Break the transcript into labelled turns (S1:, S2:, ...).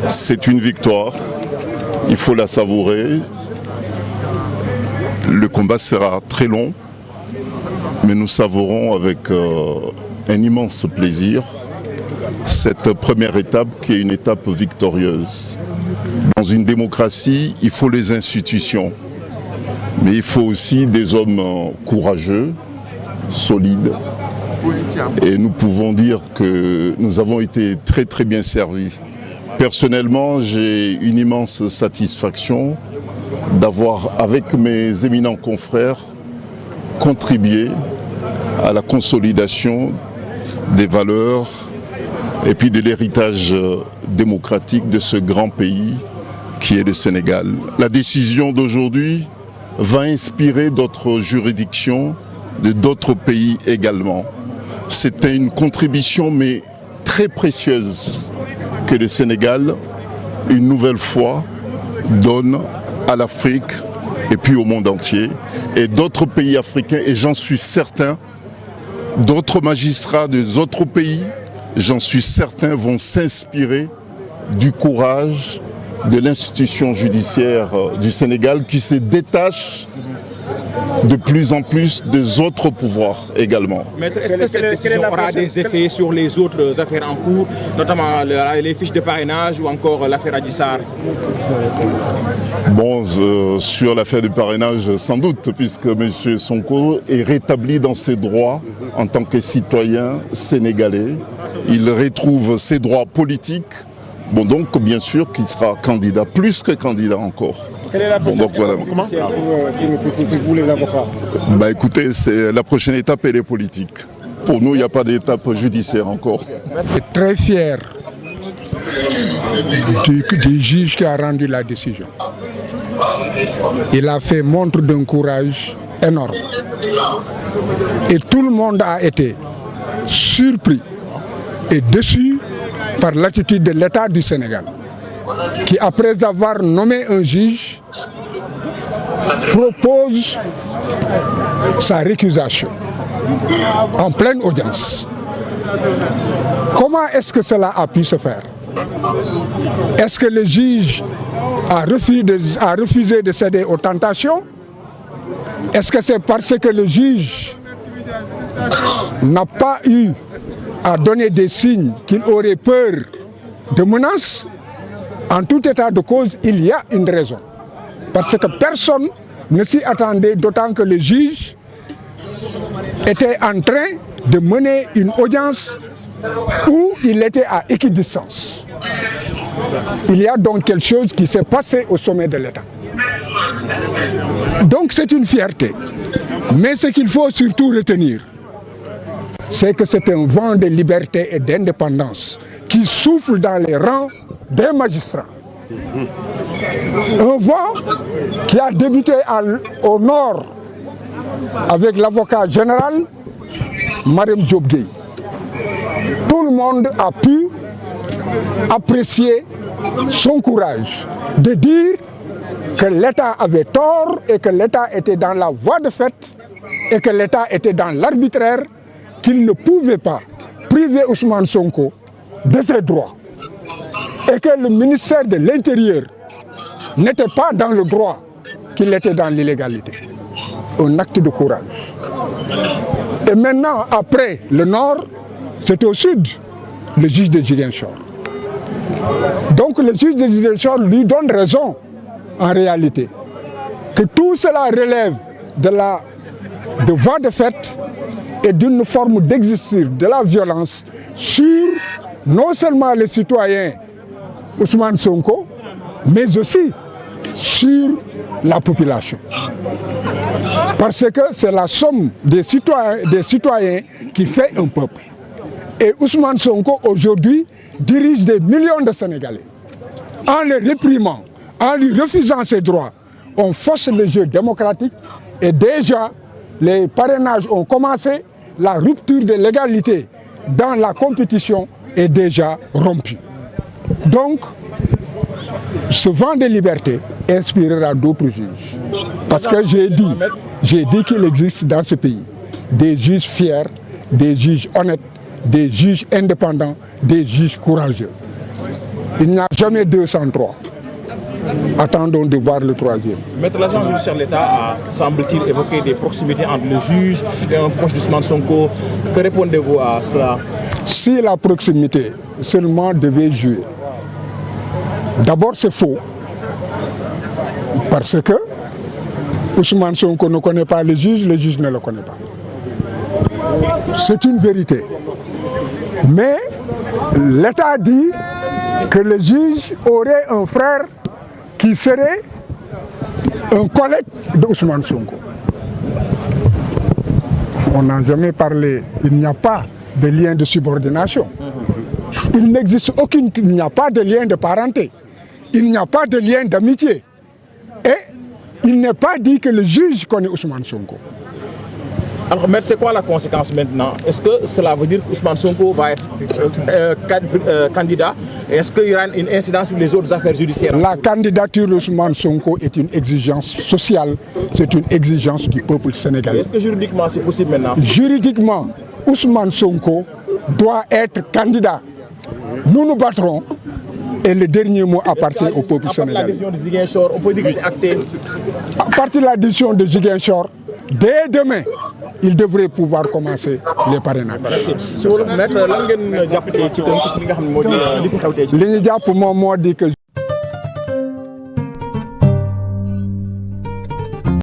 S1: C'est une victoire, il faut la savourer. Le combat sera très long, mais nous savourons avec un immense plaisir cette première étape qui est une étape victorieuse. Dans une démocratie, il faut les institutions, mais il faut aussi des hommes courageux, solides. Et nous pouvons dire que nous avons été très très bien servis. Personnellement, j'ai une immense satisfaction d'avoir, avec mes éminents confrères, contribué à la consolidation des valeurs et puis de l'héritage démocratique de ce grand pays qui est le Sénégal. La décision d'aujourd'hui va inspirer d'autres juridictions, de d'autres pays également. C'était une contribution mais très précieuse que le Sénégal, une nouvelle fois, donne à l'Afrique et puis au monde entier. Et d'autres pays africains, et j'en suis certain, d'autres magistrats des autres pays, j'en suis certain, vont s'inspirer du courage de l'institution judiciaire du Sénégal qui se détache de plus en plus des autres pouvoirs également.
S2: Maître, est-ce que cette décision aura des effets sur les autres affaires en cours, notamment les fiches de parrainage ou encore l'affaire Adji Sarr?
S1: Bon, sur l'affaire du parrainage, sans doute, puisque M. Sonko est rétabli dans ses droits en tant que citoyen sénégalais. Il retrouve ses droits politiques. Bon, donc, bien sûr qu'il sera candidat, plus que candidat encore.
S3: Quelle est la prochaine
S1: donc, voilà.
S3: pour vous les avocats?
S1: Bah écoutez, la prochaine étape, elle est politique. Pour nous, il n'y a pas d'étape judiciaire encore.
S4: Je suis très fier du juge qui a rendu la décision. Il a fait montre d'un courage énorme. Et tout le monde a été surpris et déçu par l'attitude de l'État du Sénégal, qui, après avoir nommé un juge, propose sa récusation en pleine audience. Comment est-ce que cela a pu se faire? Est-ce que le juge a refusé de céder aux tentations? Est-ce que c'est parce que le juge n'a pas eu à donner des signes qu'il aurait peur de menaces? En tout état de cause, il y a une raison. Parce que personne ne s'y attendait, d'autant que le juge était en train de mener une audience où il était à équidistance. Il y a donc quelque chose qui s'est passé au sommet de l'État. Donc c'est une fierté. Mais ce qu'il faut surtout retenir, c'est que c'est un vent de liberté et d'indépendance qui souffle dans les rangs des magistrats. Un vent qui a débuté au nord avec l'avocat général, Mariam Diop Gueye. Tout le monde a pu apprécier son courage de dire que l'État avait tort et que l'État était dans la voie de fait et que l'État était dans l'arbitraire, qu'il ne pouvait pas priver Ousmane Sonko de ses droits et que le ministère de l'Intérieur n'était pas dans le droit, qu'il était dans l'illégalité. Un acte de courage. Et maintenant, après le nord, c'est au sud, le juge de Ziguinchor. Donc le juge de Ziguinchor lui donne raison, en réalité, que tout cela relève de voie de fait et d'une forme d'exercice de la violence sur non seulement les citoyens Ousmane Sonko, mais aussi sur la population. Parce que c'est la somme des citoyens qui fait un peuple. Et Ousmane Sonko aujourd'hui dirige des millions de Sénégalais. En les réprimant, en lui refusant ses droits, on force le jeu démocratique et déjà les parrainages ont commencé, la rupture de l'égalité dans la compétition est déjà rompue. Donc, ce vent de liberté inspirera d'autres juges. Parce que j'ai dit qu'il existe dans ce pays des juges fiers, des juges honnêtes, des juges indépendants, des juges courageux. Il n'y a jamais 203. Attendons de voir le troisième.
S2: Maître, l'agent judiciaire de l'État a, semble-t-il, évoqué des proximités entre le juge et un proche d'Ousmane Sonko. Que répondez-vous à cela?
S4: Si la proximité seulement devait jouer, d'abord c'est faux. Parce que Ousmane Sonko ne connaît pas le juge ne le connaît pas. C'est une vérité. Mais l'État dit que le juge aurait un frère qui serait un collègue de Ousmane Sonko. On n'a jamais parlé, il n'y a pas de lien de subordination. Il n'existe il n'y a pas de lien de parenté. Il n'y a pas de lien d'amitié. Et il n'est pas dit que le juge connaît Ousmane Sonko.
S2: Alors, maître, c'est quoi la conséquence maintenant? Est-ce que cela veut dire qu'Ousmane Sonko va être candidat? Est-ce qu'il y aura une incidence sur les autres affaires judiciaires?
S4: La candidature d'Ousmane Sonko est une exigence sociale, c'est une exigence du peuple sénégalais.
S2: Est-ce que juridiquement c'est possible maintenant?
S4: Juridiquement, Ousmane Sonko doit être candidat. Nous nous battrons et le dernier mot appartient au peuple sénégalais.
S2: La décision de Ziguinchor, on peut dire que c'est acté.
S4: À partir de la décision de Ziguinchor, dès demain, il devrait pouvoir commencer les parrainages.
S2: Merci. Maître, lan ngeen jàpp ci li nga xam ne moo di li fi xew tey.
S4: Li ñu jàpp moom moo di que